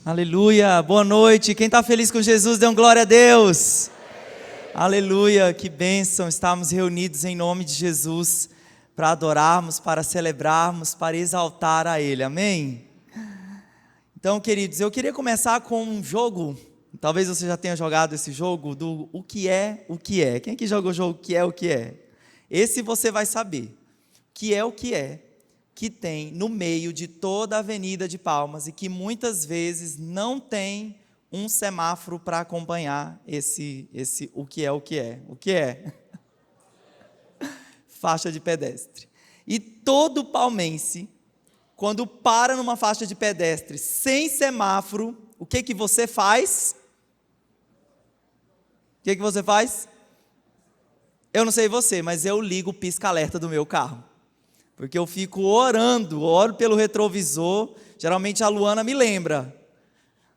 Aleluia, boa noite. Quem está feliz com Jesus, dê um glória a Deus. Aleluia, que bênção estarmos reunidos em nome de Jesus para adorarmos, para celebrarmos, para exaltar a Ele, amém? Então, queridos, eu queria começar com um jogo. Talvez você já tenha jogado esse jogo do o que é o que é. Quem aqui jogou o jogo o que é o que é? Esse você vai saber. O que é que tem no meio de toda a Avenida de Palmas e que muitas vezes não tem um semáforo para acompanhar esse o que é o que é. O que é? Faixa de pedestre. E todo palmense, quando para numa faixa de pedestre sem semáforo, o que você faz? O que você faz? Eu não sei você, mas eu ligo o pisca-alerta do meu carro. Porque eu fico oro pelo retrovisor. Geralmente a Luana me lembra.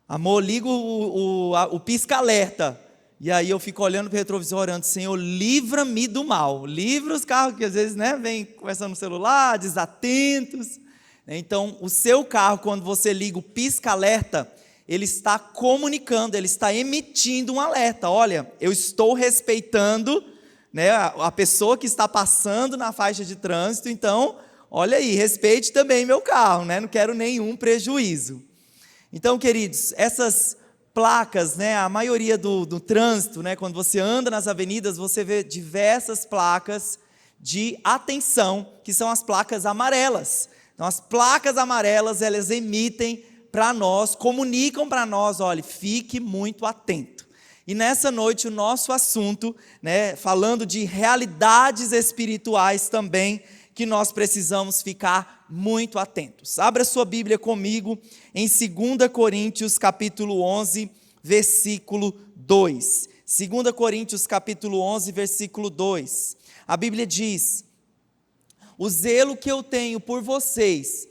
Amor, liga o pisca-alerta. E aí eu fico olhando para o retrovisor, orando: Senhor, livra-me do mal. Livra os carros que às vezes vem conversando no celular, desatentos. Então, o seu carro, quando você liga o pisca-alerta, ele está comunicando, ele está emitindo um alerta. Olha, eu estou respeitando a pessoa que está passando na faixa de trânsito, então, olha aí, respeite também meu carro, não quero nenhum prejuízo. Então, queridos, essas placas, a maioria do trânsito, quando você anda nas avenidas, você vê diversas placas de atenção, que são as placas amarelas. Então, as placas amarelas, elas emitem para nós, comunicam para nós: olha, fique muito atento. E nessa noite o nosso assunto, falando de realidades espirituais também, que nós precisamos ficar muito atentos. Abra sua Bíblia comigo em 2 Coríntios capítulo 11, versículo 2. 2 Coríntios capítulo 11, versículo 2. A Bíblia diz: o zelo que eu tenho por vocês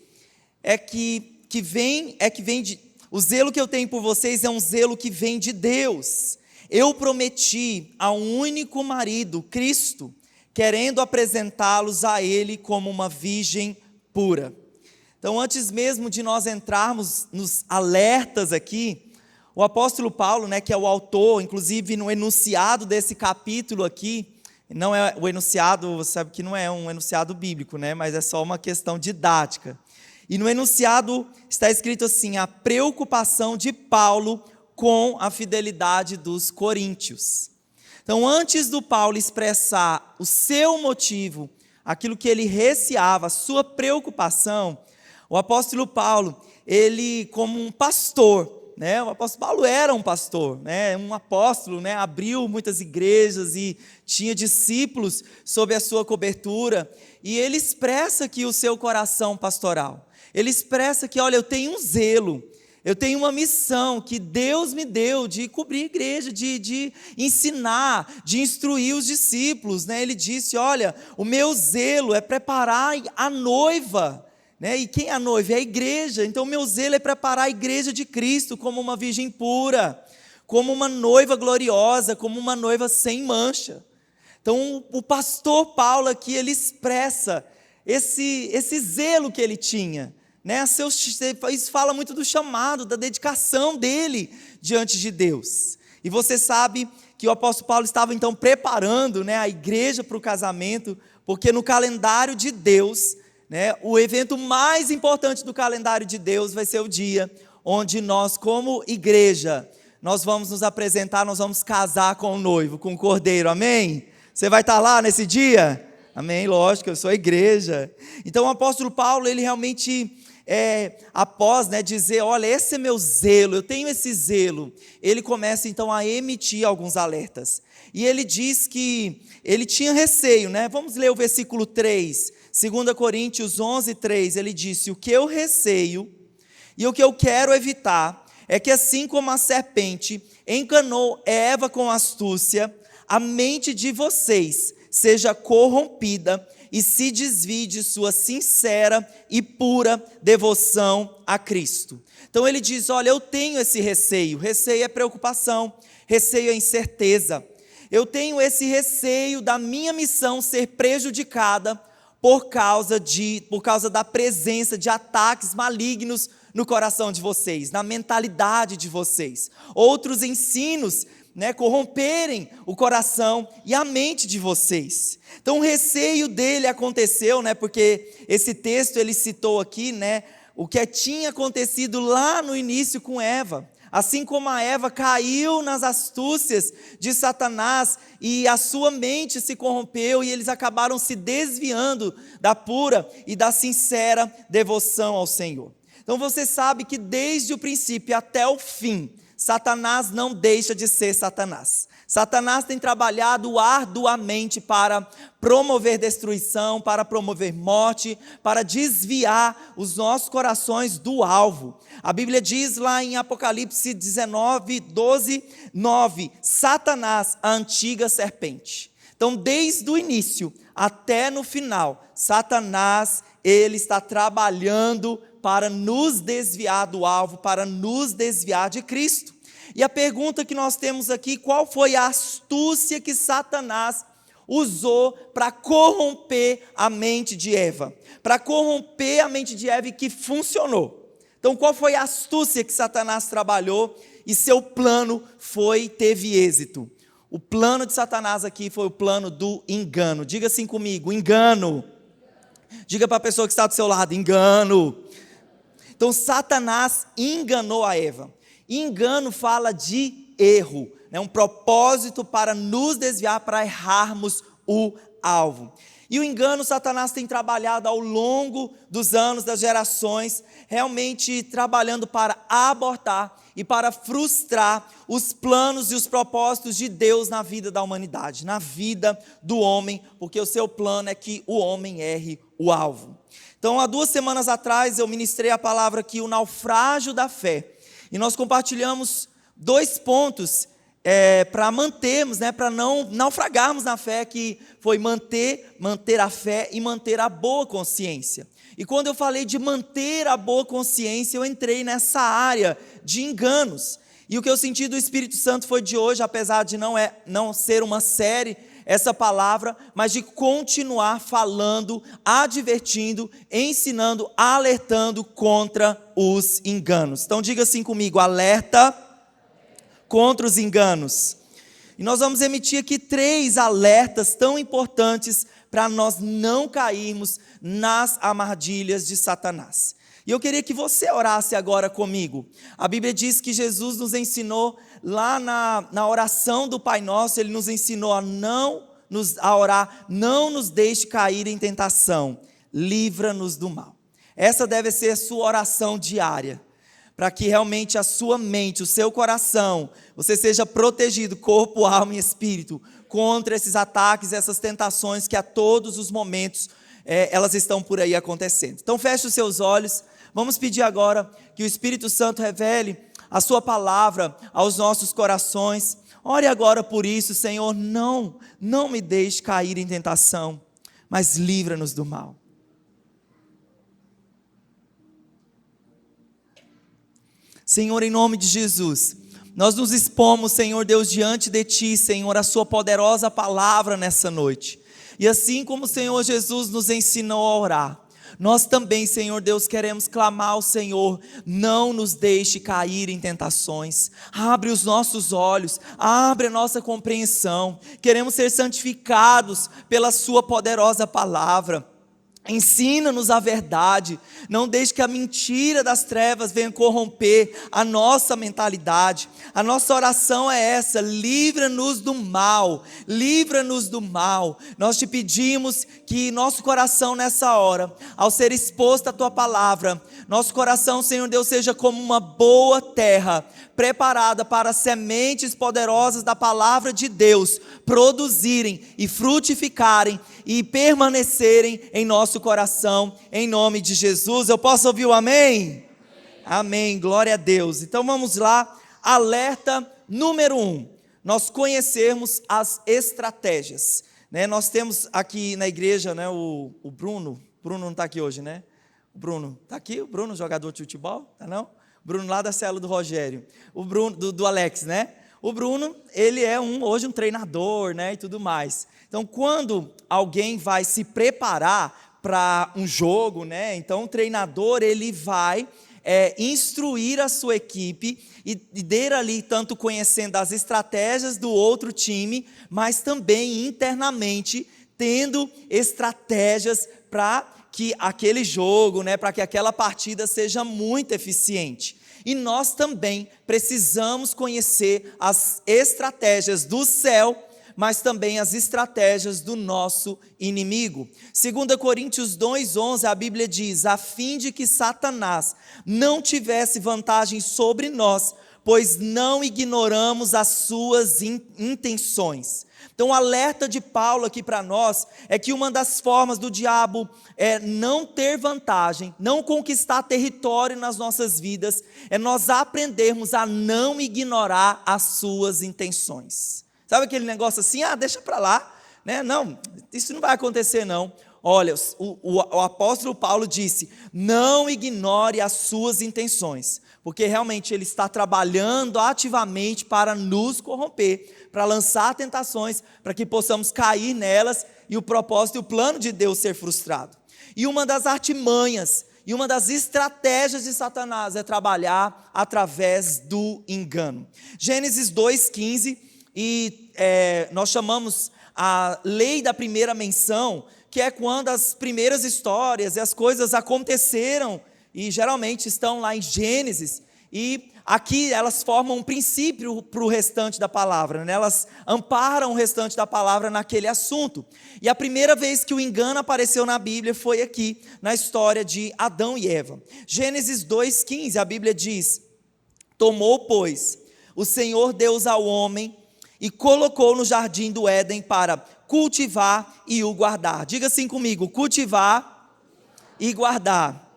o zelo que eu tenho por vocês é um zelo que vem de Deus. Eu prometi a um único marido, Cristo, querendo apresentá-los a Ele como uma virgem pura. Então, antes mesmo de nós entrarmos nos alertas aqui, o apóstolo Paulo, que é o autor, inclusive no enunciado desse capítulo aqui, não é o enunciado, você sabe que não é um enunciado bíblico, mas é só uma questão didática. E no enunciado está escrito assim: a preocupação de Paulo com a fidelidade dos coríntios. Então, antes do Paulo expressar o seu motivo, aquilo que ele receava, a sua preocupação, o apóstolo Paulo, ele como um pastor, o apóstolo Paulo era um pastor, um apóstolo, abriu muitas igrejas e tinha discípulos sob a sua cobertura, e ele expressa aqui o seu coração pastoral. Ele expressa que, olha, eu tenho um zelo, eu tenho uma missão que Deus me deu de cobrir a igreja, de ensinar, de instruir os discípulos. Ele disse: olha, o meu zelo é preparar a noiva. E quem é a noiva? É a igreja. Então o meu zelo é preparar a igreja de Cristo como uma virgem pura, como uma noiva gloriosa, como uma noiva sem mancha. Então o pastor Paulo aqui, ele expressa esse zelo que ele tinha. Isso fala muito do chamado, da dedicação dele diante de Deus. E você sabe que o apóstolo Paulo estava então preparando a igreja para o casamento, porque no calendário de Deus, o evento mais importante do calendário de Deus vai ser o dia onde nós, como igreja, nós vamos nos apresentar, nós vamos casar com o noivo, com o cordeiro, amém? Você vai estar lá nesse dia? Amém, lógico, eu sou a igreja. Então o apóstolo Paulo, ele realmente, após dizer: olha, esse é meu zelo, eu tenho esse zelo, ele começa então a emitir alguns alertas. E ele diz que ele tinha receio, Vamos ler o versículo 3, 2 Coríntios 11, 3, ele disse: o que eu receio e o que eu quero evitar é que, assim como a serpente enganou Eva com astúcia, a mente de vocês seja corrompida e se desvie de sua sincera e pura devoção a Cristo. Então ele diz: olha, eu tenho esse receio. Receio é preocupação, receio é incerteza. Eu tenho esse receio da minha missão ser prejudicada por causa da presença de ataques malignos no coração de vocês, na mentalidade de vocês. Outros ensinos, corromperem o coração e a mente de vocês. Então o receio dele aconteceu, porque esse texto ele citou aqui, o que tinha acontecido lá no início com Eva. Assim como a Eva caiu nas astúcias de Satanás e a sua mente se corrompeu e eles acabaram se desviando da pura e da sincera devoção ao Senhor. Então você sabe que desde o princípio até o fim, Satanás não deixa de ser Satanás. Satanás tem trabalhado arduamente para promover destruição, para promover morte, para desviar os nossos corações do alvo. A Bíblia diz lá em Apocalipse 19, 12, 9, Satanás, a antiga serpente. Então, desde o início até no final, Satanás, ele está trabalhando para nos desviar do alvo, para nos desviar de Cristo. E a pergunta que nós temos aqui, qual foi a astúcia que Satanás usou para corromper a mente de Eva? Para corromper a mente de Eva e que funcionou. Então, qual foi a astúcia que Satanás trabalhou e seu plano teve êxito? O plano de Satanás aqui foi o plano do engano. Diga assim comigo, engano. Diga para a pessoa que está do seu lado, engano. Então, Satanás enganou a Eva. Engano fala de erro, um propósito para nos desviar, para errarmos o alvo. E o engano, Satanás tem trabalhado ao longo dos anos, das gerações, realmente trabalhando para abortar e para frustrar os planos e os propósitos de Deus na vida da humanidade, na vida do homem, porque o seu plano é que o homem erre o alvo. Então, há 2 semanas atrás, eu ministrei a palavra aqui, o naufrágio da fé. E nós compartilhamos 2 pontos para mantermos, para não naufragarmos na fé, que foi manter a fé e manter a boa consciência. E quando eu falei de manter a boa consciência, eu entrei nessa área de enganos. E o que eu senti do Espírito Santo foi de hoje, apesar de não ser uma série, essa palavra, mas de continuar falando, advertindo, ensinando, alertando contra os enganos. Então diga assim comigo, alerta contra os enganos. E nós vamos emitir aqui 3 alertas tão importantes para nós não cairmos nas armadilhas de Satanás. E eu queria que você orasse agora comigo. A Bíblia diz que Jesus nos ensinou lá na oração do Pai Nosso, Ele nos ensinou a orar, não nos deixe cair em tentação, livra-nos do mal. Essa deve ser a sua oração diária, para que realmente a sua mente, o seu coração, você seja protegido, corpo, alma e espírito, contra esses ataques, essas tentações que a todos os momentos elas estão por aí acontecendo. Então feche os seus olhos. Vamos pedir agora que o Espírito Santo revele a sua palavra aos nossos corações. Ore agora por isso, Senhor, não me deixe cair em tentação, mas livra-nos do mal. Senhor, em nome de Jesus, nós nos expomos, Senhor Deus, diante de Ti, Senhor, a Sua poderosa palavra nessa noite. E assim como o Senhor Jesus nos ensinou a orar, nós também, Senhor Deus, queremos clamar ao Senhor, não nos deixe cair em tentações, abre os nossos olhos, abre a nossa compreensão, queremos ser santificados pela Sua poderosa palavra. Ensina-nos a verdade, não deixe que a mentira das trevas venha corromper a nossa mentalidade. A nossa oração é essa, livra-nos do mal, livra-nos do mal. Nós te pedimos que nosso coração nessa hora, ao ser exposto à Tua palavra, nosso coração, Senhor Deus, seja como uma boa terra, preparada para sementes poderosas da palavra de Deus, produzirem e frutificarem e permanecerem em nosso coração, em nome de Jesus. Eu posso ouvir o amém? Amém, glória a Deus. Então vamos lá, alerta número 1, nós conhecermos as estratégias, Nós temos aqui na igreja, o Bruno não está aqui hoje, O Bruno, está aqui o Bruno, jogador de futebol, tá não? Bruno lá da célula do Rogério, o Bruno, do Alex, O Bruno, ele é hoje um treinador, e tudo mais. Então, quando alguém vai se preparar para um jogo, então o treinador, ele vai instruir a sua equipe e ir ali tanto conhecendo as estratégias do outro time, mas também internamente tendo estratégias para que aquele jogo, para que aquela partida seja muito eficiente. E nós também precisamos conhecer as estratégias do céu, mas também as estratégias do nosso inimigo. 2 Coríntios 2:11, a Bíblia diz: a fim de que Satanás não tivesse vantagem sobre nós, pois não ignoramos as suas intenções. Então o alerta de Paulo aqui para nós é que uma das formas do diabo não ter vantagem, não conquistar território nas nossas vidas, é nós aprendermos a não ignorar as suas intenções. Sabe aquele negócio assim, deixa para lá, não, isso não vai acontecer não. Olha, o apóstolo Paulo disse, não ignore as suas intenções, porque realmente ele está trabalhando ativamente para nos corromper, para lançar tentações, para que possamos cair nelas e o propósito e o plano de Deus ser frustrado. E uma das artimanhas e uma das estratégias de Satanás é trabalhar através do engano. Gênesis 2:15, e nós chamamos a lei da primeira menção, que é quando as primeiras histórias e as coisas aconteceram, e geralmente estão lá em Gênesis, e aqui elas formam um princípio para o restante da palavra, elas amparam o restante da palavra naquele assunto. E a primeira vez que o engano apareceu na Bíblia foi aqui, na história de Adão e Eva. Gênesis 2:15, a Bíblia diz: tomou, pois, o Senhor Deus ao homem e colocou no jardim do Éden para cultivar e o guardar. Diga assim comigo: cultivar e guardar.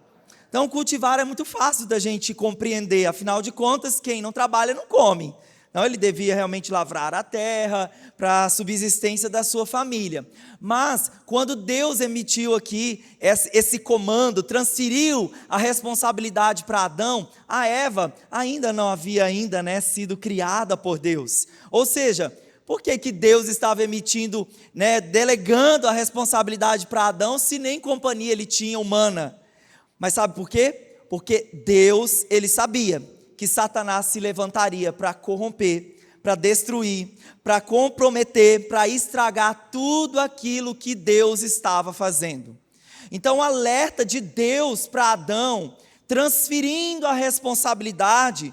Então, cultivar é muito fácil da gente compreender, afinal de contas, quem não trabalha não come. Então, ele devia realmente lavrar a terra para a subsistência da sua família. Mas, quando Deus emitiu aqui esse comando, transferiu a responsabilidade para Adão, a Eva ainda não havia sido criada por Deus. Ou seja, por que Deus estava emitindo, delegando a responsabilidade para Adão, se nem companhia ele tinha humana? Mas sabe por quê? Porque Deus, ele sabia que Satanás se levantaria para corromper, para destruir, para comprometer, para estragar tudo aquilo que Deus estava fazendo. Então o alerta de Deus para Adão, transferindo a responsabilidade,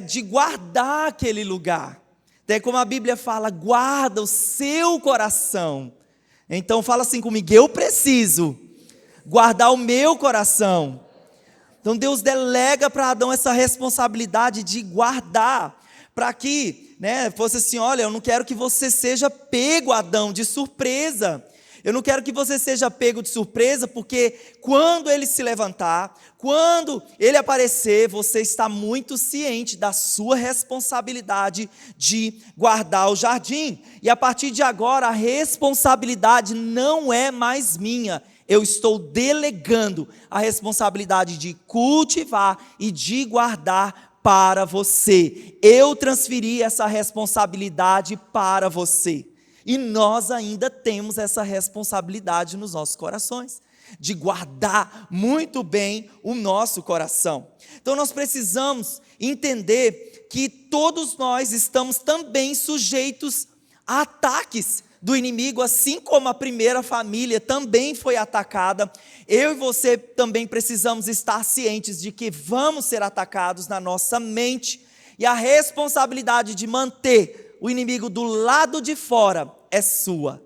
de guardar aquele lugar. Até como a Bíblia fala, guarda o seu coração. Então fala assim comigo: eu preciso guardar o meu coração. Então Deus delega para Adão essa responsabilidade de guardar, para que fosse assim: olha, eu não quero que você seja pego, Adão, de surpresa. Eu não quero que você seja pego de surpresa, porque quando ele se levantar, quando ele aparecer, você está muito ciente da sua responsabilidade de guardar o jardim. E a partir de agora, a responsabilidade não é mais minha. Eu estou delegando a responsabilidade de cultivar e de guardar para você. Eu transferi essa responsabilidade para você. E nós ainda temos essa responsabilidade nos nossos corações, de guardar muito bem o nosso coração. Então nós precisamos entender que todos nós estamos também sujeitos a ataques do inimigo, assim como a primeira família também foi atacada. Eu e você também precisamos estar cientes de que vamos ser atacados na nossa mente, e a responsabilidade de manter o inimigo do lado de fora é sua.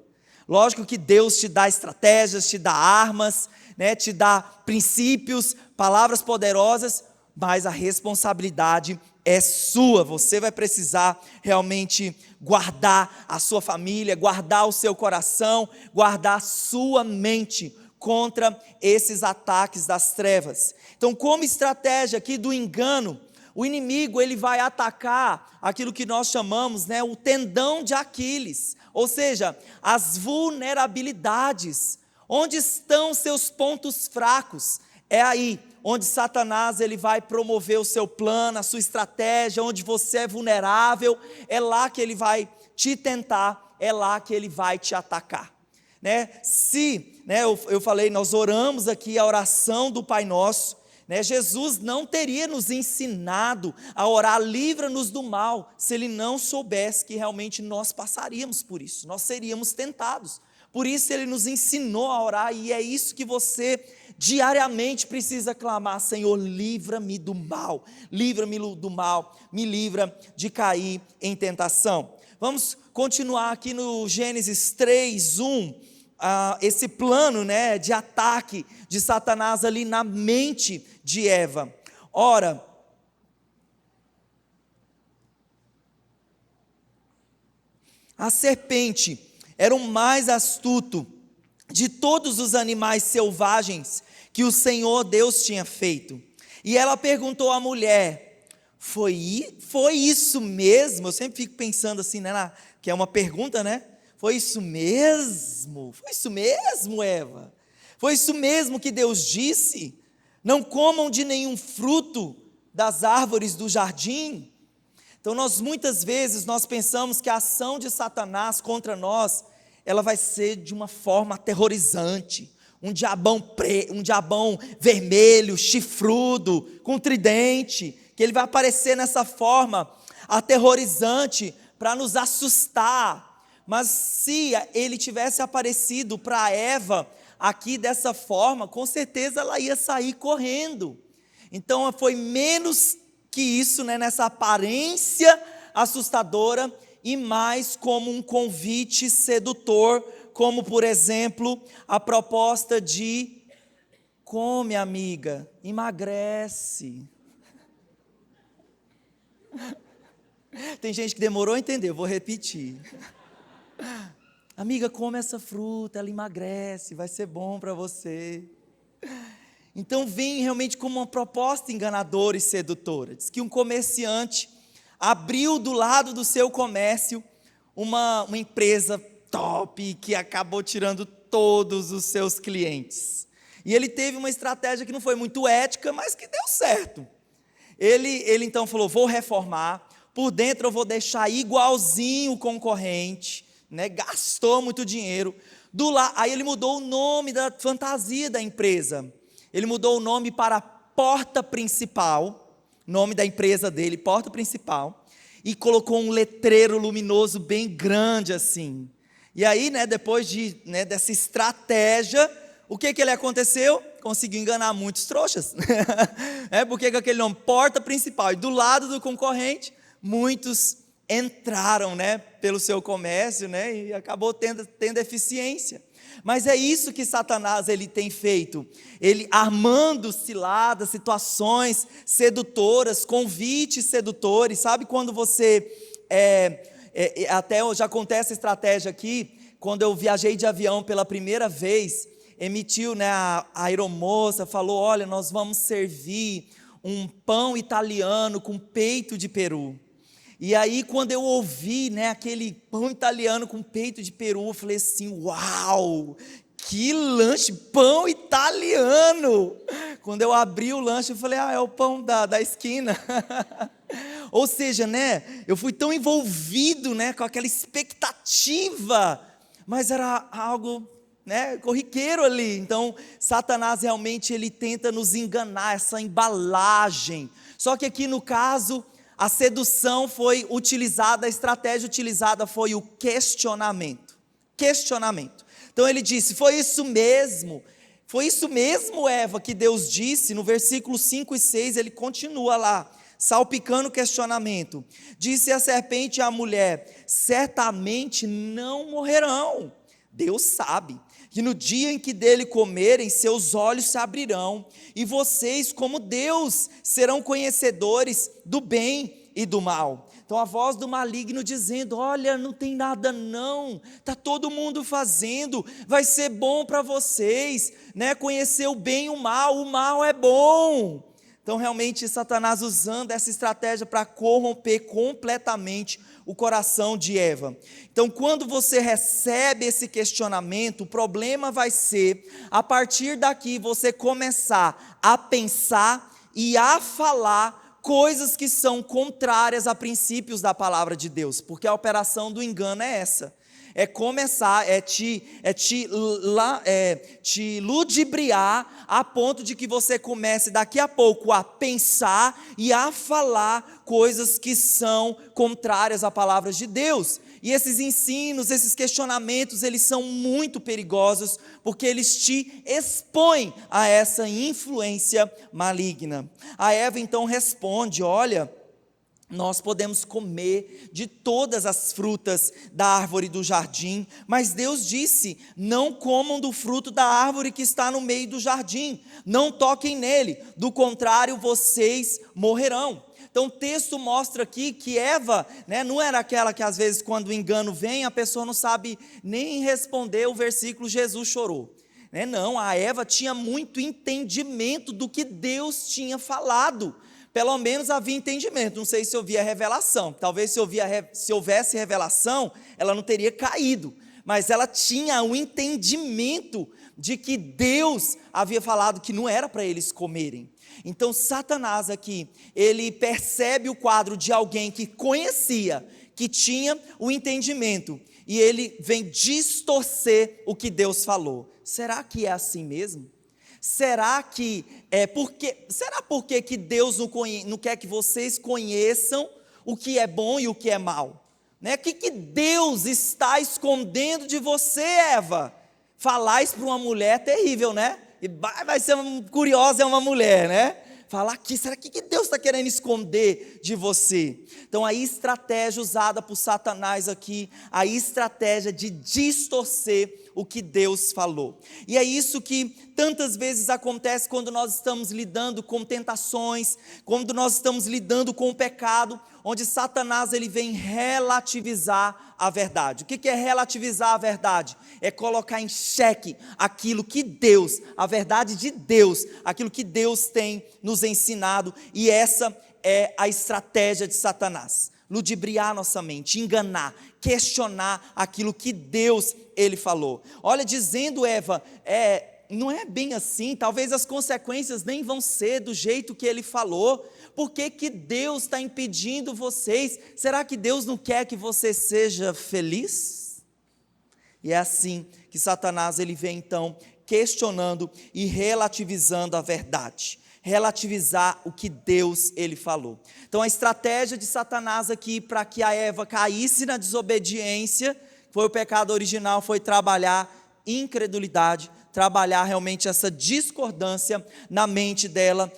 Lógico que Deus te dá estratégias, te dá armas, te dá princípios, palavras poderosas, mas a responsabilidade é sua. Você vai precisar realmente guardar a sua família, guardar o seu coração, guardar a sua mente contra esses ataques das trevas. Então, como estratégia aqui do engano, o inimigo ele vai atacar aquilo que nós chamamos, o tendão de Aquiles, ou seja, as vulnerabilidades. Onde estão seus pontos fracos? É aí onde Satanás ele vai promover o seu plano, a sua estratégia, onde você é vulnerável, é lá que ele vai te tentar, é lá que ele vai te atacar. Eu falei, nós oramos aqui a oração do Pai Nosso, né? Jesus não teria nos ensinado a orar, livra-nos do mal, se Ele não soubesse que realmente nós passaríamos por isso, nós seríamos tentados. Por isso Ele nos ensinou a orar, e é isso que você diariamente precisa clamar: Senhor, livra-me do mal, livra-me do mal, me livra de cair em tentação. Vamos continuar aqui no Gênesis 3:1, esse plano, né, de ataque de Satanás ali na mente de Eva. Ora, a serpente era o mais astuto de todos os animais selvagens que o Senhor Deus tinha feito. E ela perguntou à mulher: foi isso mesmo? Eu sempre fico pensando assim, né, que é uma pergunta, né? Foi isso mesmo? Foi isso mesmo, Eva? Foi isso mesmo que Deus disse? Não comam de nenhum fruto das árvores do jardim? Então muitas vezes nós pensamos que a ação de Satanás contra nós, ela vai ser de uma forma aterrorizante, um diabão vermelho, chifrudo, com tridente, que ele vai aparecer nessa forma aterrorizante para nos assustar. Mas se ele tivesse aparecido para Eva aqui dessa forma, com certeza ela ia sair correndo. Então foi menos que isso, né, nessa aparência assustadora, e mais como um convite sedutor, como por exemplo a proposta de: come, amiga, emagrece. Tem gente que demorou a entender, eu vou repetir. Amiga, come essa fruta, ela emagrece, vai ser bom para você. Então vem realmente como uma proposta enganadora e sedutora. Diz que um comerciante abriu do lado do seu comércio uma empresa top, que acabou tirando todos os seus clientes. E ele teve uma estratégia que não foi muito ética, mas que deu certo. Ele então falou: vou reformar, por dentro eu vou deixar igualzinho o concorrente, né? Gastou muito dinheiro. Aí ele mudou o nome da fantasia da empresa. Ele mudou o nome para Porta Principal, nome da empresa dele, Porta Principal, e colocou um letreiro luminoso bem grande assim. E aí, né, depois dessa estratégia, o que ele aconteceu? Conseguiu enganar muitos trouxas. Porque com aquele nome, Porta Principal, e do lado do concorrente, muitos entraram, né, pelo seu comércio, né, e acabou tendo eficiência. Mas é isso que Satanás ele tem feito, ele armando ciladas, situações sedutoras, convites sedutores. Sabe quando você, até já contei essa estratégia aqui, quando eu viajei de avião pela primeira vez, emitiu, né, a aeromoça falou: olha, nós vamos servir um pão italiano com peito de peru. E aí quando eu ouvi, né, aquele pão italiano com peito de peru, eu falei assim: uau, que lanche, pão italiano. Quando eu abri o lanche, eu falei: é o pão da esquina. Ou seja, né, eu fui tão envolvido, né, com aquela expectativa, mas era algo, né, corriqueiro ali. Então Satanás realmente ele tenta nos enganar, essa embalagem. Só que aqui no caso, a sedução foi utilizada, a estratégia utilizada foi o questionamento. Então ele disse: foi isso mesmo, Eva, que Deus disse? No versículo 5 e 6 ele continua lá, salpicando o questionamento. Disse a serpente à mulher: certamente não morrerão. Deus sabe que no dia em que dele comerem, seus olhos se abrirão, e vocês, como Deus, serão conhecedores do bem e do mal. Então a voz do maligno dizendo: olha, não tem nada não, está todo mundo fazendo, vai ser bom para vocês, né? Conhecer o bem e o mal é bom. Então realmente Satanás usando essa estratégia para corromper completamente o coração de Eva. Então quando você recebe esse questionamento, o problema vai ser, a partir daqui, você começar a pensar e a falar coisas que são contrárias a princípios da palavra de Deus, porque a operação do engano é essa. te ludibriar a ponto de que você comece daqui a pouco a pensar e a falar coisas que são contrárias à palavra de Deus. E esses ensinos, esses questionamentos, eles são muito perigosos, porque eles te expõem a essa influência maligna. A Eva então responde: olha, nós podemos comer de todas as frutas da árvore do jardim, mas Deus disse: não comam do fruto da árvore que está no meio do jardim, não toquem nele, do contrário vocês morrerão. Então o texto mostra aqui que Eva, não era aquela que às vezes quando o engano vem, a pessoa não sabe nem responder o versículo Jesus chorou. Não, a Eva tinha muito entendimento do que Deus tinha falado. Pelo menos havia entendimento, não sei se havia revelação, talvez se houvesse revelação, ela não teria caído, mas ela tinha o entendimento de que Deus havia falado que não era para eles comerem. Então Satanás aqui, ele percebe o quadro de alguém que conhecia, que tinha o entendimento, e ele vem distorcer o que Deus falou. Será que é assim mesmo? Será que porque que Deus não quer que vocês conheçam o que é bom e o que é mal? O que Deus está escondendo de você, Eva? Falar isso para uma mulher é terrível, E vai ser curiosa, é uma mulher, Falar aqui, será que Deus está querendo esconder de você? Então a estratégia usada por Satanás aqui, a estratégia de distorcer o que Deus falou. E é isso que tantas vezes acontece quando nós estamos lidando com tentações, quando nós estamos lidando com o pecado, onde Satanás ele vem relativizar a verdade. O que é relativizar a verdade? É colocar em xeque aquilo que Deus, a verdade de Deus, aquilo que Deus tem nos ensinado, e essa é a estratégia de Satanás. Ludibriar nossa mente, enganar, questionar aquilo que Deus ele falou. Olha, dizendo Eva, não é bem assim, talvez as consequências nem vão ser do jeito que ele falou. Por que Deus está impedindo vocês? Será que Deus não quer que você seja feliz? E é assim que Satanás ele vem então questionando e relativizando a verdade. Relativizar o que Deus ele falou. Então a estratégia de Satanás aqui para que a Eva caísse na desobediência, foi o pecado original, foi trabalhar incredulidade, trabalhar realmente essa discordância na mente dela,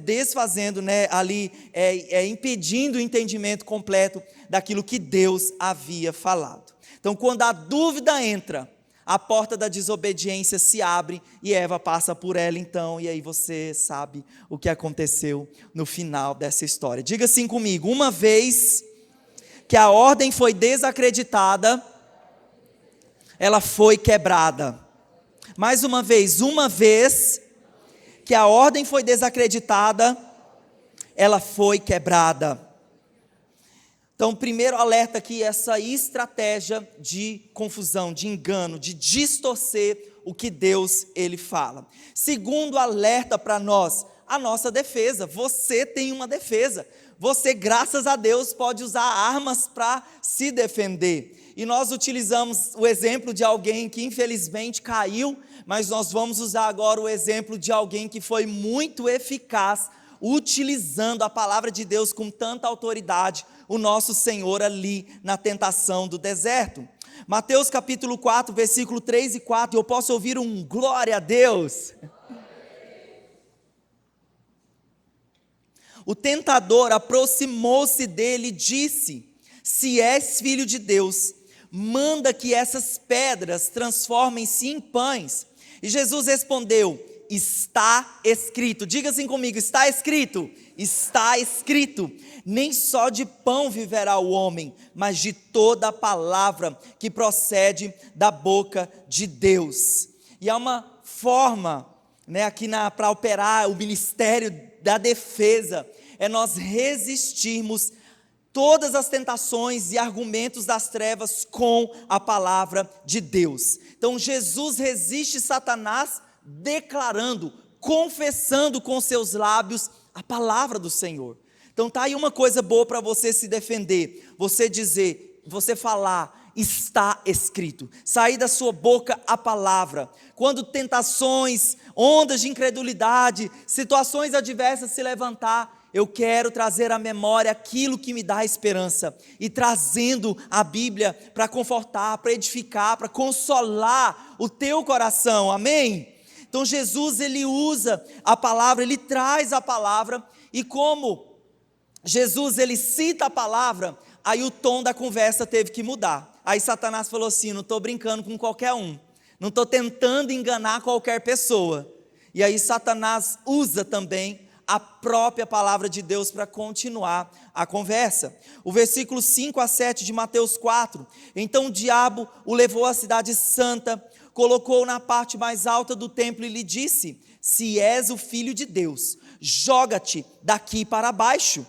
desfazendo, ali, impedindo o entendimento completo daquilo que Deus havia falado. Então quando a dúvida entra, a porta da desobediência se abre e Eva passa por ela então, e aí você sabe o que aconteceu no final dessa história. Diga assim comigo: uma vez que a ordem foi desacreditada, ela foi quebrada. Mais uma vez que a ordem foi desacreditada, ela foi quebrada. Então, o primeiro alerta aqui é essa estratégia de confusão, de engano, de distorcer o que Deus ele fala. Segundo alerta para nós, a nossa defesa. Você tem uma defesa. Você, graças a Deus, pode usar armas para se defender. E nós utilizamos o exemplo de alguém que infelizmente caiu, mas nós vamos usar agora o exemplo de alguém que foi muito eficaz, utilizando a palavra de Deus com tanta autoridade, o nosso Senhor ali na tentação do deserto. Mateus capítulo 4, versículo 3 e 4, eu posso ouvir um glória a Deus. O tentador aproximou-se dele e disse: se és filho de Deus, manda que essas pedras transformem-se em pães. E Jesus respondeu: está escrito. Diga assim comigo: está escrito. Está escrito: nem só de pão viverá o homem, mas de toda a palavra que procede da boca de Deus. E há uma forma, aqui para operar o ministério da defesa, é nós resistirmos todas as tentações e argumentos das trevas com a palavra de Deus. Então Jesus resiste Satanás declarando, confessando com seus lábios a palavra do Senhor. Então tá aí uma coisa boa para você se defender, você dizer, você falar está escrito. Sair da sua boca a palavra. Quando tentações, ondas de incredulidade, situações adversas se levantar, eu quero trazer à memória aquilo que me dá esperança. E trazendo a Bíblia para confortar, para edificar, para consolar o teu coração. Amém? Então Jesus, ele usa a palavra, ele traz a palavra. E como Jesus, ele cita a palavra, aí o tom da conversa teve que mudar. Aí Satanás falou assim: não estou brincando com qualquer um, não estou tentando enganar qualquer pessoa. E aí Satanás usa também a própria palavra de Deus para continuar a conversa. O versículo 5 a 7 de Mateus 4: então o diabo o levou à cidade santa, colocou-o na parte mais alta do templo e lhe disse: se és o filho de Deus, joga-te daqui para baixo.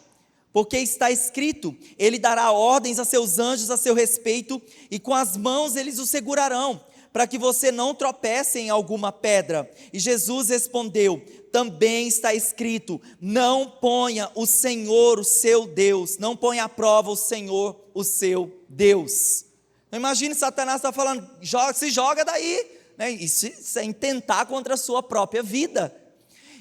Porque está escrito: ele dará ordens a seus anjos a seu respeito, e com as mãos eles o segurarão, para que você não tropece em alguma pedra. E Jesus respondeu: também está escrito: não ponha o Senhor, o seu Deus, não ponha à prova o Senhor, o seu Deus. Então imagine, Satanás está falando: se joga daí, né? Isso é intentar contra a sua própria vida.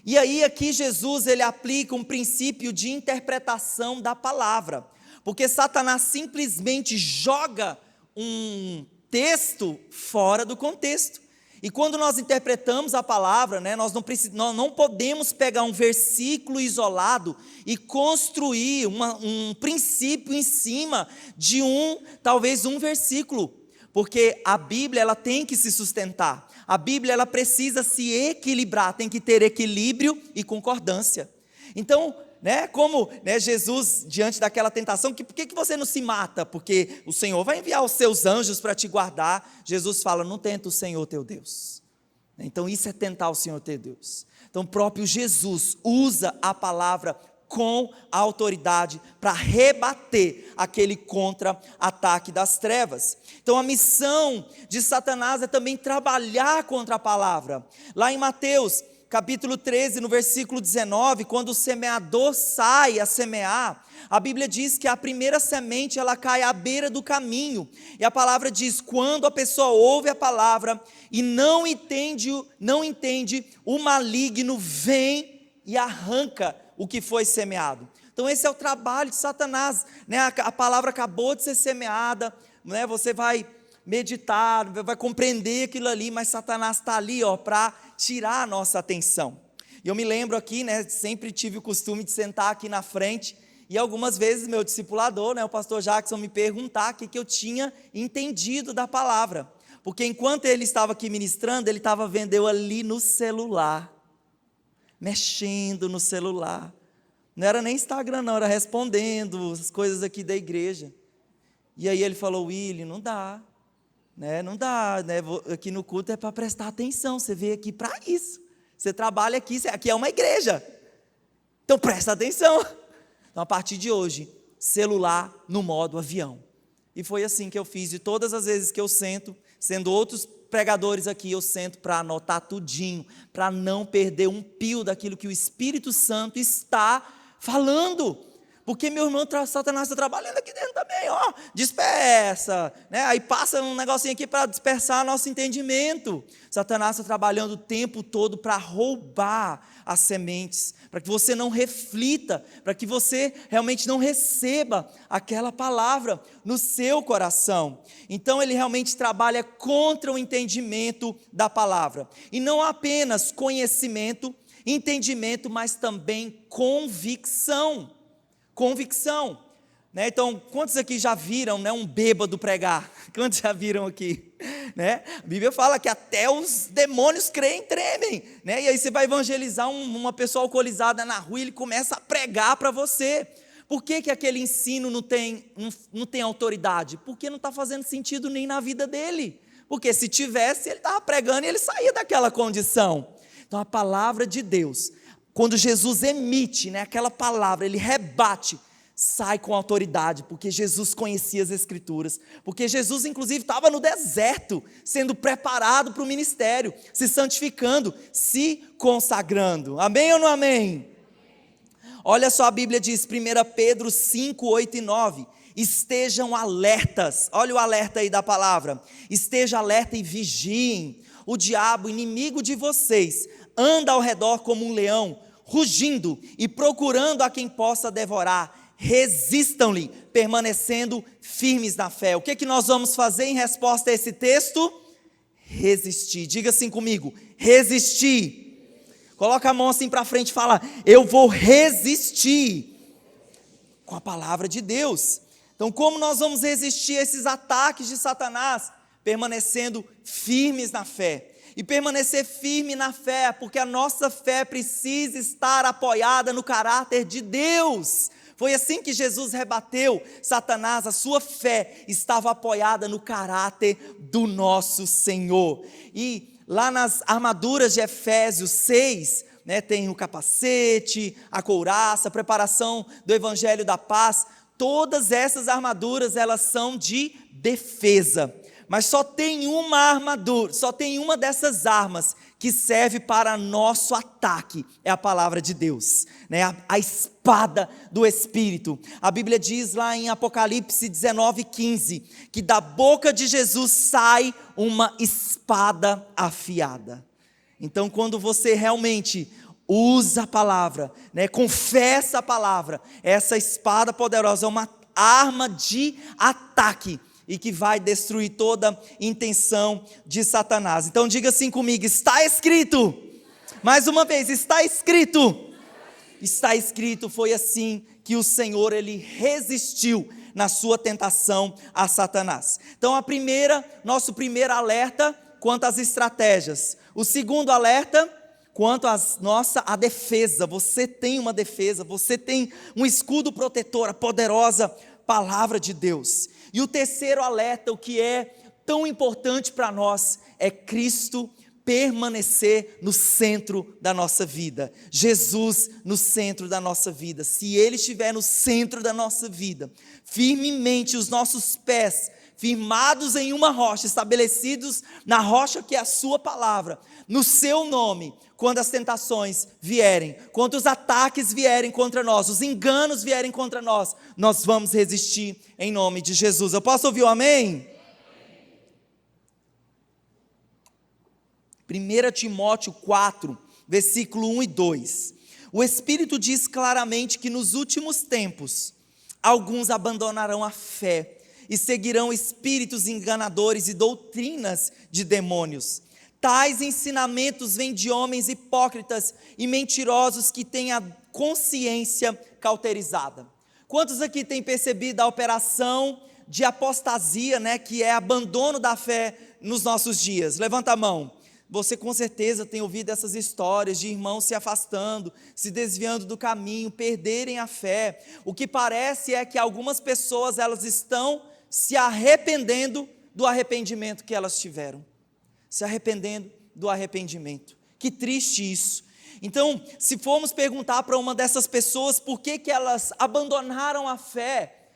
E aí aqui Jesus, ele aplica um princípio de interpretação da palavra, porque Satanás simplesmente joga um texto fora do contexto. E quando nós interpretamos a palavra, né, nós não podemos pegar um versículo isolado e construir um princípio em cima de talvez um versículo, porque a Bíblia, ela tem que se sustentar. A Bíblia, ela precisa se equilibrar, tem que ter equilíbrio e concordância. Então, né, como, né, Jesus, diante daquela tentação, por que você não se mata? Porque o Senhor vai enviar os seus anjos para te guardar. Jesus fala: não tenta o Senhor teu Deus. Então isso é tentar o Senhor teu Deus. Então o próprio Jesus usa a palavra com a autoridade para rebater aquele contra-ataque das trevas. Então a missão de Satanás é também trabalhar contra a palavra. Lá em Mateus capítulo 13, no versículo 19, quando o semeador sai a semear, a Bíblia diz que a primeira semente, ela cai à beira do caminho, e a palavra diz: quando a pessoa ouve a palavra e não entende, o maligno vem e arranca o que foi semeado. Então esse é o trabalho de Satanás, né? A palavra acabou de ser semeada, né? Você vai meditar, vai compreender aquilo ali, mas Satanás está ali, para tirar a nossa atenção. E eu me lembro aqui, né, sempre tive o costume de sentar aqui na frente, e algumas vezes meu discipulador, né, o pastor Jackson, me perguntar o que eu tinha entendido da palavra, porque enquanto ele estava aqui ministrando, ele estava vendo eu ali no celular, mexendo no celular, não era nem Instagram não, era respondendo as coisas aqui da igreja. E aí ele falou: Willy, não dá, né? Não dá, né? Aqui no culto é para prestar atenção, você veio aqui para isso, você trabalha aqui, aqui é uma igreja, então presta atenção. Então a partir de hoje, celular no modo avião. E foi assim que eu fiz, e todas as vezes que eu sento, sendo outros pregadores aqui, eu sento para anotar tudinho, para não perder um pio daquilo que o Espírito Santo está falando. Porque meu irmão, Satanás está trabalhando aqui dentro também, dispersa, né? Aí passa um negocinho aqui para dispersar nosso entendimento. Satanás está trabalhando o tempo todo para roubar as sementes, para que você não reflita, para que você realmente não receba aquela palavra no seu coração. Então ele realmente trabalha contra o entendimento da palavra, e não apenas conhecimento, entendimento, mas também convicção, né? Então, quantos aqui já viram, né, um bêbado pregar? Quantos já viram aqui? Né? A Bíblia fala que até os demônios creem, tremem, né? E aí você vai evangelizar uma pessoa alcoolizada na rua, e ele começa a pregar para você. Por que aquele ensino não tem autoridade? Porque não está fazendo sentido nem na vida dele. Porque se tivesse, ele estava pregando e ele saía daquela condição. Então a palavra de Deus, quando Jesus emite, né, aquela palavra, ele rebate, sai com autoridade, porque Jesus conhecia as Escrituras, porque Jesus inclusive estava no deserto, sendo preparado para o ministério, se santificando, se consagrando. Amém ou não amém? Olha só, a Bíblia diz, 1 Pedro 5, 8 e 9, estejam alertas, olha o alerta aí da palavra, esteja alerta e vigiem, o diabo, inimigo de vocês, anda ao redor como um leão, rugindo e procurando a quem possa devorar, resistam-lhe, permanecendo firmes na fé. O que nós vamos fazer em resposta a esse texto? Resistir, diga assim comigo, resistir. Coloca a mão assim para frente e fala, eu vou resistir com a palavra de Deus. Então, como nós vamos resistir a esses ataques de Satanás? Permanecendo firmes na fé. E permanecer firme na fé, porque a nossa fé precisa estar apoiada no caráter de Deus. Foi assim que Jesus rebateu Satanás, a sua fé estava apoiada no caráter do nosso Senhor. E lá nas armaduras de Efésios 6, tem o capacete, a couraça, a preparação do evangelho da paz. Todas essas armaduras, elas são de defesa. Mas só tem uma armadura, só tem uma dessas armas que serve para nosso ataque, é a palavra de Deus, a espada do Espírito. A Bíblia diz lá em Apocalipse 19:15, que da boca de Jesus sai uma espada afiada. Então, quando você realmente usa a palavra, confessa a palavra, essa espada poderosa é uma arma de ataque, e que vai destruir toda intenção de Satanás. Então diga assim comigo, está escrito. Mais uma vez, está escrito. Está escrito, foi assim que o Senhor, ele resistiu na sua tentação a Satanás. Então nosso primeiro alerta quanto às estratégias. O segundo alerta quanto à defesa. Você tem uma defesa, você tem um escudo protetor, a poderosa palavra de Deus. E o terceiro alerta, o que é tão importante para nós, é Cristo permanecer no centro da nossa vida. Jesus no centro da nossa vida. Se Ele estiver no centro da nossa vida, firmemente os nossos pés, firmados em uma rocha, estabelecidos na rocha que é a sua palavra, no seu nome, quando as tentações vierem, quando os ataques vierem contra nós, os enganos vierem contra nós, nós vamos resistir em nome de Jesus. Eu posso ouvir um amém? 1 Timóteo 4, versículo 1 e 2. O Espírito diz claramente que nos últimos tempos, alguns abandonarão a fé e seguirão espíritos enganadores e doutrinas de demônios. Tais ensinamentos vêm de homens hipócritas e mentirosos que têm a consciência cauterizada. Quantos aqui têm percebido a operação de apostasia, que é abandono da fé nos nossos dias? Levanta a mão. Você com certeza tem ouvido essas histórias de irmãos se afastando, se desviando do caminho, perderem a fé. O que parece é que algumas pessoas, elas estão se arrependendo do arrependimento que elas tiveram. Se arrependendo do arrependimento. Que triste isso. Então, se formos perguntar para uma dessas pessoas por que elas abandonaram a fé,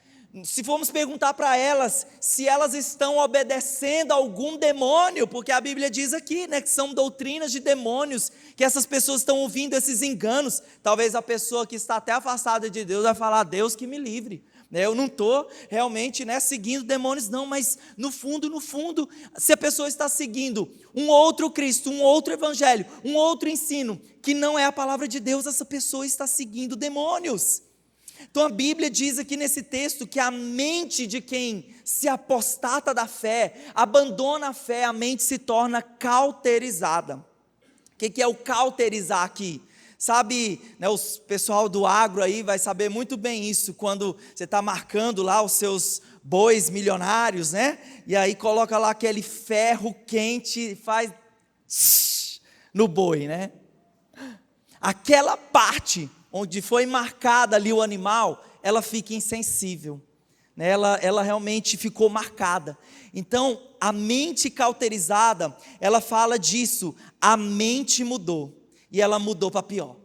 se formos perguntar para elas se elas estão obedecendo a algum demônio, porque a Bíblia diz aqui, que são doutrinas de demônios, que essas pessoas estão ouvindo esses enganos, talvez a pessoa que está até afastada de Deus vai falar, Deus que me livre, eu não estou realmente seguindo demônios não, mas no fundo, se a pessoa está seguindo um outro Cristo, um outro evangelho, um outro ensino, que não é a palavra de Deus, essa pessoa está seguindo demônios. Então a Bíblia diz aqui nesse texto que a mente de quem se apostata da fé, abandona a fé, a mente se torna cauterizada. O que é o cauterizar aqui? Sabe, o pessoal do agro aí vai saber muito bem isso, quando você está marcando lá os seus bois milionários, e aí coloca lá aquele ferro quente e faz no boi, Aquela parte onde foi marcada ali o animal, ela fica insensível, ela realmente ficou marcada. Então, a mente cauterizada, ela fala disso, a mente mudou, e ela mudou para pior,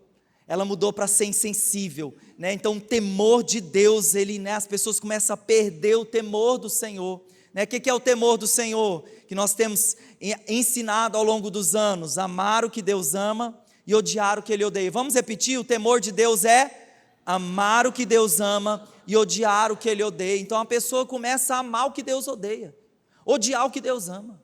ela mudou para ser insensível, Então o temor de Deus, as pessoas começam a perder o temor do Senhor, O que é o temor do Senhor? Que nós temos ensinado ao longo dos anos, amar o que Deus ama, e odiar o que Ele odeia. Vamos repetir, o temor de Deus é Amar o que Deus ama e odiar o que Ele odeia. Então a pessoa começa a amar o que Deus odeia, odiar o que Deus ama.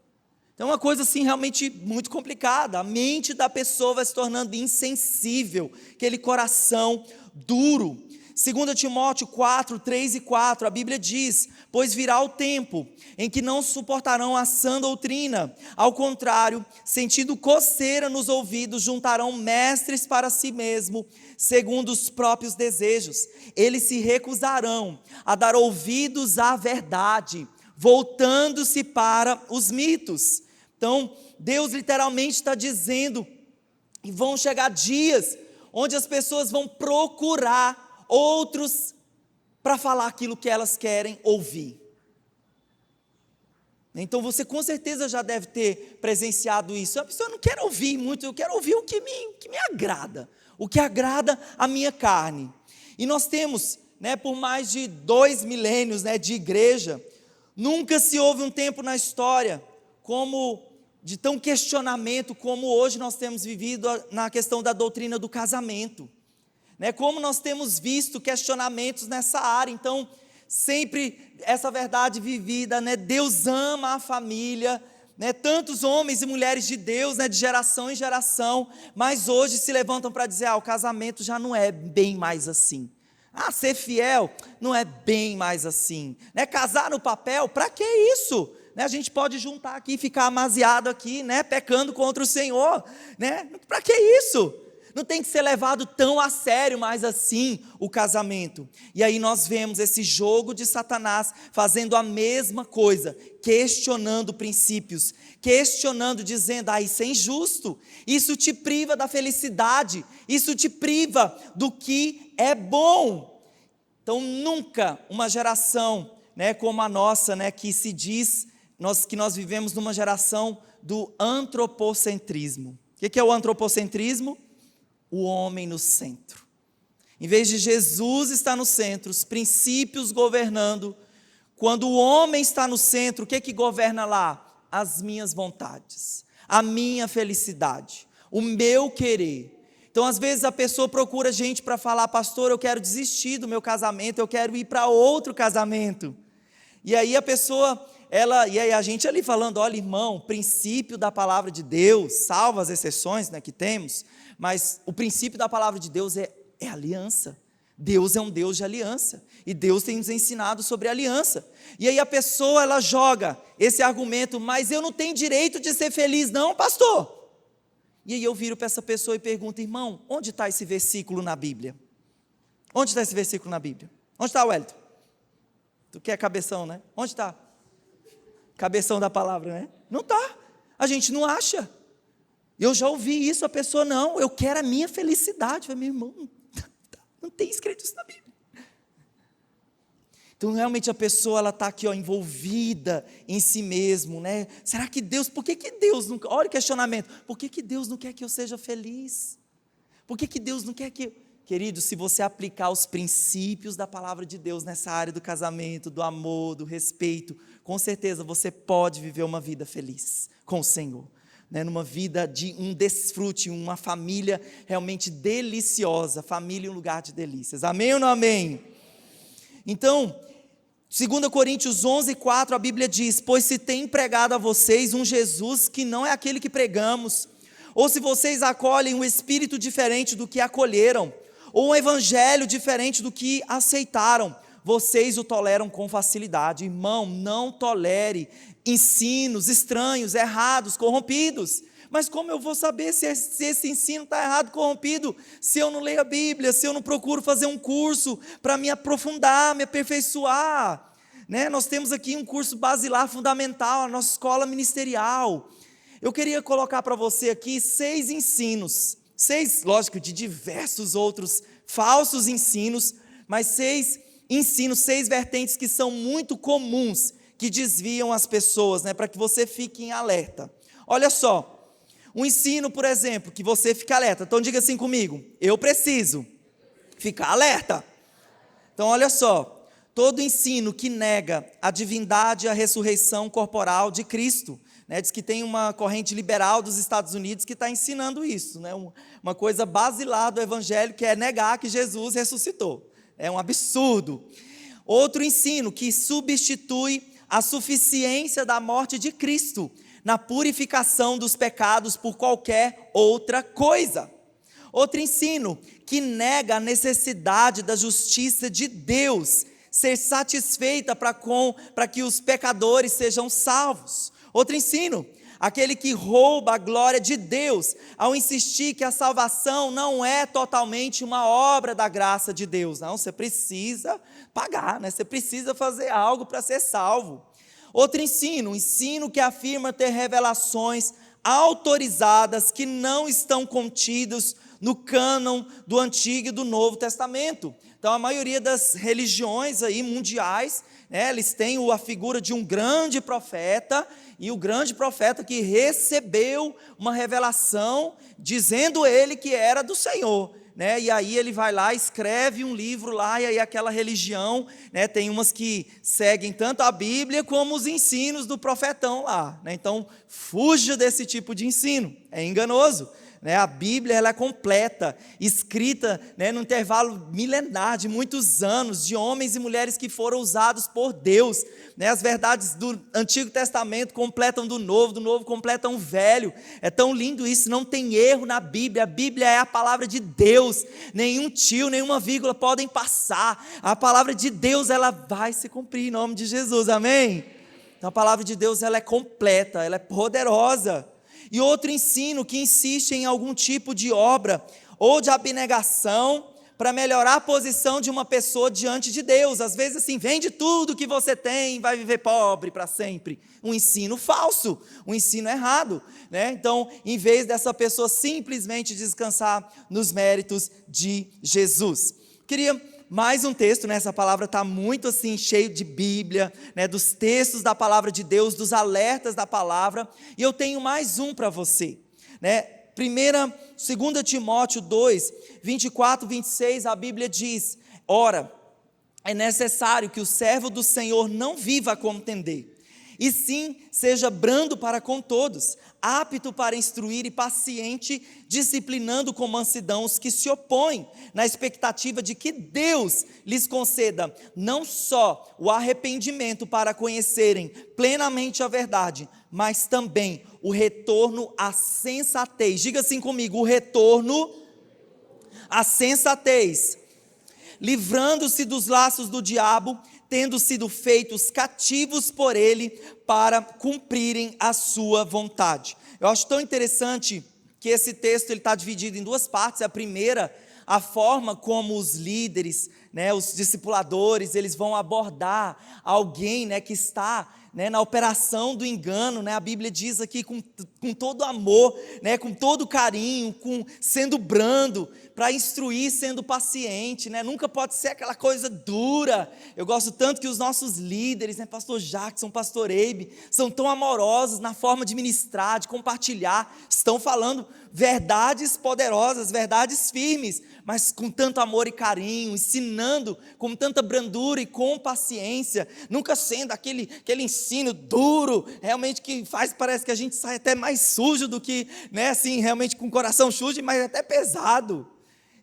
Então é uma coisa assim realmente muito complicada. A mente da pessoa vai se tornando insensível, aquele coração duro. 2 Timóteo 4, 3 e 4, a Bíblia diz: pois virá o tempo em que não suportarão a sã doutrina, ao contrário, sentindo coceira nos ouvidos, juntarão mestres para si mesmo, segundo os próprios desejos. Eles se recusarão a dar ouvidos à verdade, voltando-se para os mitos. Então, Deus literalmente está dizendo que vão chegar dias onde as pessoas vão procurar outros para falar aquilo que elas querem ouvir. Então você com certeza já deve ter presenciado isso. A pessoa não quer ouvir muito, eu quero ouvir o que me agrada, o que agrada a minha carne. E nós temos, por mais de 2 milênios, de igreja, nunca se houve um tempo na história de tão questionamento como hoje nós temos vivido na questão da doutrina do casamento. Como nós temos visto questionamentos nessa área. Então, sempre essa verdade vivida, Deus ama a família, tantos homens e mulheres de Deus, de geração em geração, mas hoje se levantam para dizer, o casamento já não é bem mais assim. Ser fiel não é bem mais assim. Casar no papel, para que isso? A gente pode juntar aqui e ficar amaziado aqui, pecando contra o Senhor, para que isso? Não tem que ser levado tão a sério mais assim o casamento. E aí nós vemos esse jogo de Satanás fazendo a mesma coisa, questionando princípios, questionando, dizendo, isso é injusto, isso te priva da felicidade, isso te priva do que é bom. Então nunca uma geração como a nossa, que se diz, que nós vivemos numa geração do antropocentrismo. O que é o antropocentrismo? O homem no centro. Em vez de Jesus estar no centro, os princípios governando, quando o homem está no centro, o que governa lá? As minhas vontades, a minha felicidade, o meu querer. Então às vezes a pessoa procura gente para falar, pastor, eu quero desistir do meu casamento, eu quero ir para outro casamento. E aí a pessoa, e aí a gente ali falando, olha irmão, princípio da palavra de Deus, salvo as exceções que temos, mas o princípio da palavra de Deus é aliança. Deus é um Deus de aliança, e Deus tem nos ensinado sobre aliança. E aí a pessoa, ela joga esse argumento, mas eu não tenho direito de ser feliz não, pastor. E aí eu viro para essa pessoa e pergunto, irmão, onde está esse versículo na Bíblia? Onde está esse versículo na Bíblia? Onde está, Wellington? Tu quer cabeção, Onde está? Cabeção da palavra, Não está, a gente não acha. Eu já ouvi isso, a pessoa, não, eu quero a minha felicidade. Eu falei, meu irmão, não tem escrito isso na Bíblia. Então realmente a pessoa, ela está aqui envolvida em si mesmo, Será que Deus, por que Deus não, olha o questionamento, por que Deus não quer que eu seja feliz? Por que Deus não quer que, querido, se você aplicar os princípios da palavra de Deus nessa área do casamento, do amor, do respeito, com certeza você pode viver uma vida feliz com o Senhor. Numa vida de um desfrute, uma família realmente deliciosa, família um lugar de delícias, amém ou não amém? Então, 2 Coríntios 11, 4, a Bíblia diz, pois se tem pregado a vocês um Jesus que não é aquele que pregamos, ou se vocês acolhem um espírito diferente do que acolheram, ou um evangelho diferente do que aceitaram, vocês o toleram com facilidade. Irmão, não tolere ensinos estranhos, errados, corrompidos. Mas como eu vou saber se esse ensino está errado, corrompido, se eu não leio a Bíblia, se eu não procuro fazer um curso para me aprofundar, me aperfeiçoar? Nós temos aqui um curso basilar fundamental, a nossa escola ministerial. Eu queria colocar para você aqui 6 ensinos, 6, lógico, de diversos outros falsos ensinos, mas 6 ensinos, 6 vertentes que são muito comuns, que desviam as pessoas, para que você fique em alerta. Olha só, um ensino, por exemplo, que você fica alerta. Então diga assim comigo, eu preciso ficar alerta. Então olha só, todo ensino que nega a divindade e a ressurreição corporal de Cristo. né? Diz que tem uma corrente liberal dos Estados Unidos que está ensinando isso, né? Uma coisa basilar do evangelho, que é negar que Jesus ressuscitou. É um absurdo. Outro ensino que substitui a suficiência da morte de Cristo na purificação dos pecados por qualquer outra coisa. Outro ensino que nega a necessidade da justiça de Deus ser satisfeita para que os pecadores sejam salvos. Outro ensino, aquele que rouba a glória de Deus ao insistir que a salvação não é totalmente uma obra da graça de Deus. Não, você precisa pagar, né? Você precisa fazer algo para ser salvo. Outro ensino, um ensino que afirma ter revelações autorizadas que não estão contidos no cânon do Antigo e do Novo Testamento. Então, a maioria das religiões aí mundiais, né, eles têm a figura de um grande profeta, e o grande profeta que recebeu uma revelação, dizendo ele que era do Senhor, né? E aí ele vai lá, escreve um livro lá, e aí aquela religião, né, tem umas que seguem tanto a Bíblia como os ensinos do profetão lá, né? Então, fuja desse tipo de ensino, é enganoso. A Bíblia ela é completa, escrita, né, no intervalo milenar de muitos anos, de homens e mulheres que foram usados por Deus, né? As verdades do Antigo Testamento completam do Novo completam o Velho. É tão lindo isso, não tem erro na Bíblia. A Bíblia é a palavra de Deus, nenhum tio, nenhuma vírgula podem passar. A palavra de Deus ela vai se cumprir em nome de Jesus, amém? Então a palavra de Deus ela é completa, ela é poderosa. E outro ensino que insiste em algum tipo de obra ou de abnegação para melhorar a posição de uma pessoa diante de Deus. Às vezes assim, vende tudo que você tem e vai viver pobre para sempre. Um ensino falso, um ensino errado, né? Então, em vez dessa pessoa simplesmente descansar nos méritos de Jesus. Queria mais um texto, né? Essa palavra está muito assim, cheio de Bíblia, né? Dos textos da palavra de Deus, dos alertas da palavra, e eu tenho mais um para você, né? 2 Timóteo 2, 24, 26, a Bíblia diz: ora, é necessário que o servo do Senhor não viva a contender, e sim seja brando para com todos, apto para instruir e paciente, disciplinando com mansidão os que se opõem, na expectativa de que Deus lhes conceda não só o arrependimento para conhecerem plenamente a verdade, mas também o retorno à sensatez. Diga assim comigo: o retorno à sensatez, livrando-se dos laços do diabo, tendo sido feitos cativos por ele para cumprirem a sua vontade. Eu acho tão interessante que esse texto está dividido em duas partes. A primeira, a forma como os líderes, né, os discipuladores, eles vão abordar alguém, né, que está, né, na operação do engano, né? A Bíblia diz aqui com todo amor, né, com todo carinho, sendo brando, para instruir, sendo paciente, né? Nunca pode ser aquela coisa dura. Eu gosto tanto que os nossos líderes, né, pastor Jackson, pastor Eibe, são tão amorosos na forma de ministrar, de compartilhar, estão falando verdades poderosas, verdades firmes, mas com tanto amor e carinho, ensinando com tanta brandura e com paciência, nunca sendo aquele ensino duro, realmente que parece que a gente sai até mais sujo do que, né, assim, realmente com o coração sujo, mas até pesado.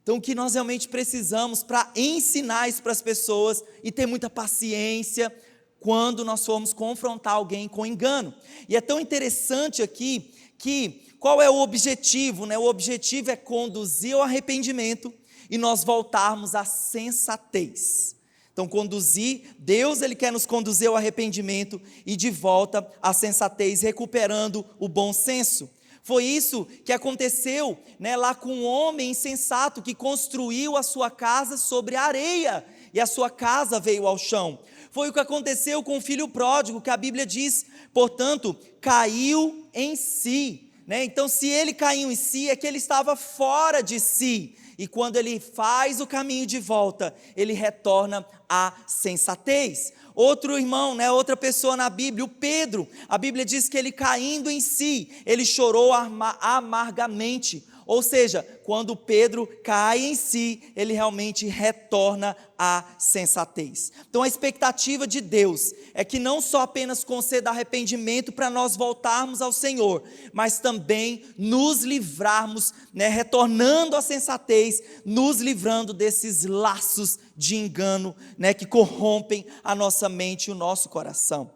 Então, o que nós realmente precisamos para ensinar isso para as pessoas e ter muita paciência quando nós formos confrontar alguém com engano. E é tão interessante aqui que, qual é o objetivo, né? O objetivo é conduzir ao arrependimento e nós voltarmos à sensatez. Então, Deus ele quer nos conduzir ao arrependimento e de volta à sensatez, recuperando o bom senso. Foi isso que aconteceu, né, lá com um homem insensato que construiu a sua casa sobre a areia e a sua casa veio ao chão. Foi o que aconteceu com o filho pródigo, que a Bíblia diz, portanto, caiu em si, né? Então, se ele caiu em si, é que ele estava fora de si. E quando ele faz o caminho de volta, ele retorna à sensatez. Outro irmão, né, outra pessoa na Bíblia, o Pedro, a Bíblia diz que ele caindo em si, ele chorou amargamente, Ou seja, quando Pedro cai em si, ele realmente retorna à sensatez. Então a expectativa de Deus é que não só apenas conceda arrependimento para nós voltarmos ao Senhor, mas também nos livrarmos, retornando à sensatez, nos livrando desses laços de engano, que corrompem a nossa mente e o nosso coração.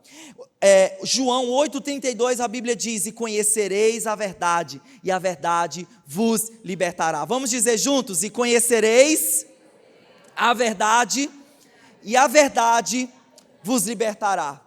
João 8,32, a Bíblia diz: e conhecereis a verdade, e a verdade vos libertará. Vamos dizer juntos: e conhecereis a verdade, e a verdade vos libertará.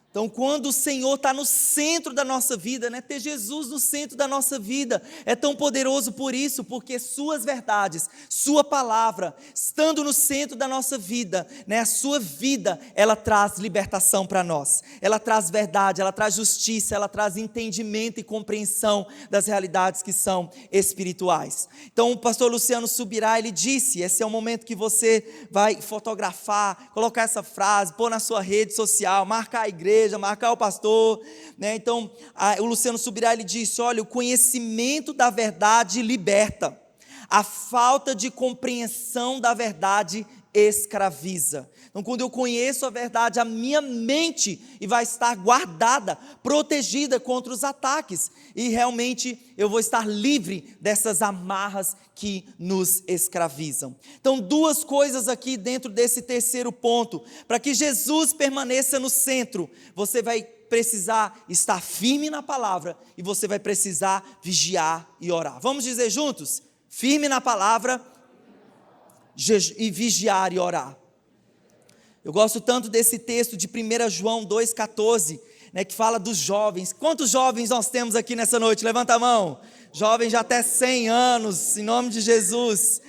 Então, quando o Senhor está no centro da nossa vida, ter Jesus no centro da nossa vida, é tão poderoso por isso, porque suas verdades, sua palavra, estando no centro da nossa vida, a sua vida, ela traz libertação para nós, ela traz verdade, ela traz justiça, ela traz entendimento e compreensão das realidades que são espirituais. Então, o pastor Luciano Subirá, ele disse, esse é o momento que você vai fotografar, colocar essa frase, pôr na sua rede social, marcar a igreja, marcar o pastor, Então, o Luciano Subirá, ele disse: olha, o conhecimento da verdade liberta, a falta de compreensão da verdade escraviza. Então, quando eu conheço a verdade, a minha mente vai estar guardada, protegida contra os ataques, e realmente eu vou estar livre dessas amarras que nos escravizam. Então, duas coisas aqui dentro desse terceiro ponto: para que Jesus permaneça no centro, você vai precisar estar firme na palavra, e você vai precisar vigiar e orar. Vamos dizer juntos? Firme na palavra e vigiar e orar. Eu gosto tanto desse texto de 1 João 2,14, que fala dos jovens. Quantos jovens nós temos aqui nessa noite? Levanta a mão. Jovens de até 100 anos, em nome de Jesus.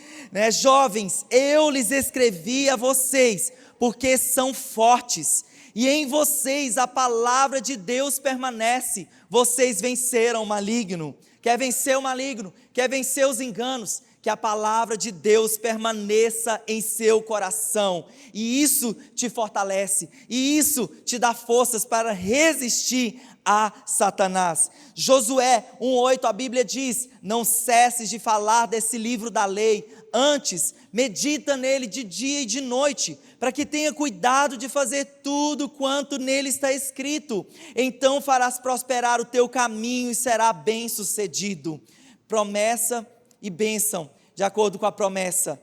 Jovens, eu lhes escrevi a vocês, porque são fortes, e em vocês a palavra de Deus permanece. Vocês venceram o maligno. Quer vencer o maligno? Quer vencer os enganos? Que a palavra de Deus permaneça em seu coração, e isso te fortalece, e isso te dá forças para resistir a Satanás. Josué 1,8, a Bíblia diz: não cesses de falar desse livro da lei, antes medita nele de dia e de noite, para que tenha cuidado de fazer tudo quanto nele está escrito, então farás prosperar o teu caminho e será bem sucedido. Promessa e bênção, de acordo com a promessa.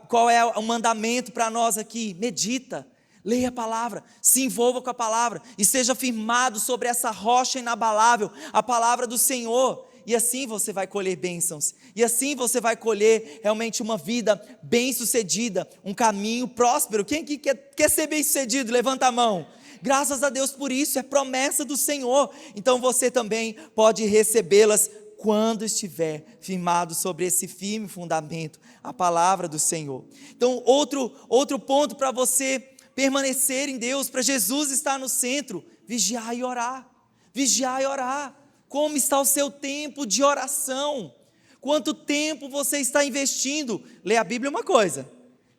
Qual é o mandamento para nós aqui? Medita, leia a palavra, se envolva com a palavra, e seja firmado sobre essa rocha inabalável, a palavra do Senhor, e assim você vai colher bênçãos, e assim você vai colher realmente uma vida bem sucedida, um caminho próspero. Quem aqui quer ser bem sucedido? Levanta a mão. Graças a Deus por isso, é promessa do Senhor, então você também pode recebê-las quando estiver firmado sobre esse firme fundamento, a palavra do Senhor. Então, outro ponto para você permanecer em Deus, para Jesus estar no centro: vigiar e orar. Vigiar e orar. Como está o seu tempo de oração? Quanto tempo você está investindo? Ler a Bíblia é uma coisa,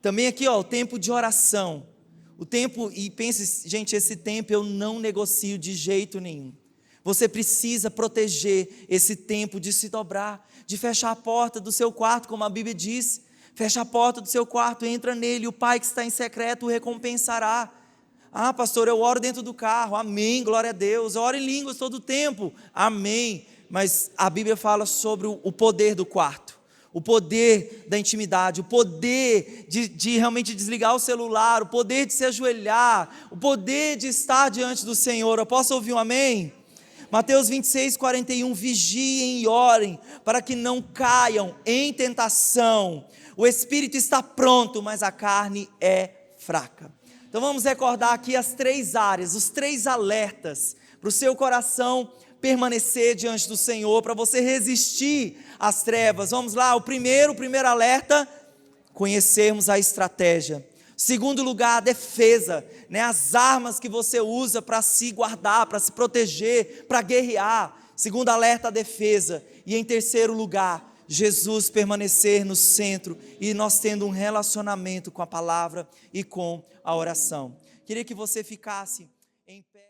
também aqui o tempo de oração. O tempo, e pense, gente, esse tempo eu não negocio de jeito nenhum. Você precisa proteger esse tempo de se dobrar, de fechar a porta do seu quarto, como a Bíblia diz. Fecha a porta do seu quarto, entra nele, o Pai que está em secreto o recompensará. Ah, pastor, eu oro dentro do carro. Amém, glória a Deus. Eu oro em línguas todo o tempo. Amém. Mas a Bíblia fala sobre o poder do quarto, o poder da intimidade, o poder de realmente desligar o celular, o poder de se ajoelhar, o poder de estar diante do Senhor. Eu posso ouvir um amém? Mateus 26:41, vigiem e orem, para que não caiam em tentação. O espírito está pronto, mas a carne é fraca. Então vamos recordar aqui as 3 áreas, os 3 alertas, para o seu coração permanecer diante do Senhor, para você resistir às trevas. Vamos lá, o primeiro alerta: conhecermos a estratégia. Segundo lugar, a defesa, as armas que você usa para se guardar, para se proteger, para guerrear. Segundo alerta, a defesa. E em terceiro lugar, Jesus permanecer no centro, e nós tendo um relacionamento com a palavra e com a oração. Queria que você ficasse em pé.